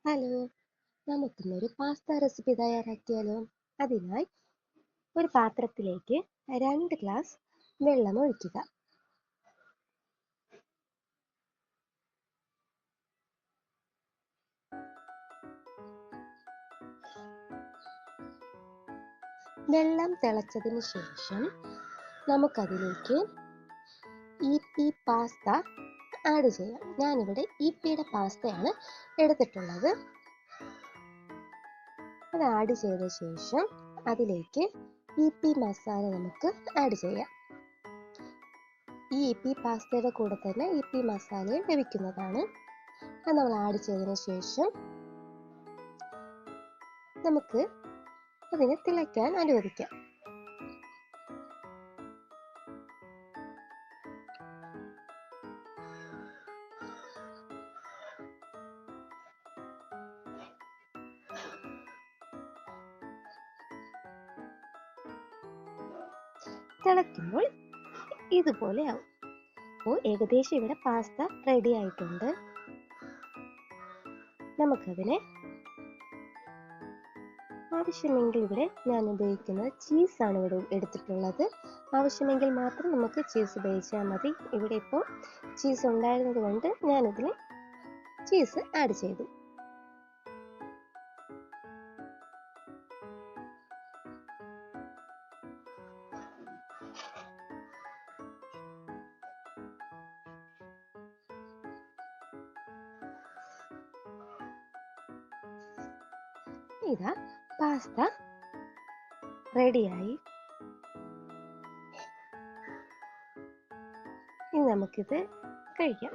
Hello, നമുക്കിന്നൊരു pasta recipe തയ്യാറാക്കിയാലോ? അതിനായി ഒരു പാത്രത്തിലേക്ക് 2 ഗ്ലാസ് വെള്ളം ഒഴിക്കുക. വെള്ളം തിളച്ചതിന് ശേഷം നമുക്കതിലേക്ക് ഈപ്പി പാസ്ത ആഡ് ചെയ്യാം. ഞാനിവിടെ ഈപ്പിയുടെ പാസ്തയാണ് എടുത്തിട്ടുള്ളത്. അത് ആഡ് ചെയ്ത ശേഷം അതിലേക്ക് ഈപ്പി മസാല നമുക്ക് ആഡ് ചെയ്യാം. ഈ ഈപ്പി പാസ്തയുടെ കൂടെ തന്നെ ഈപ്പി മസാലയും ലഭിക്കുന്നതാണ്. അത് നമ്മൾ ആഡ് ചെയ്തതിന് ശേഷം നമുക്ക് അതിനെ തിളയ്ക്കാൻ അനുവദിക്കാം. തിളയ്ക്കുമ്പോൾ ഇതുപോലെ ആവും. അപ്പോൾ ഏകദേശം ഇവിടെ പാസ്ത റെഡി ആയിട്ടുണ്ട്. നമുക്കതിനെ ആവശ്യമെങ്കിൽ ഇവിടെ ഞാൻ ഉപയോഗിക്കുന്നത് ചീസാണ് ഇവിടെ എടുത്തിട്ടുള്ളത്. ആവശ്യമെങ്കിൽ മാത്രം നമുക്ക് ചീസ് ഉപയോഗിച്ചാൽ മതി. ഇവിടെ ഇപ്പോൾ ചീസ് ഉണ്ടായിരുന്നത് കൊണ്ട് ഞാനിതിൽ ചീസ് ആഡ് ചെയ്തു. ഇതാ പാസ്ത റെഡിയായി. ഇനി നമുക്കിത് കഴിക്കാം.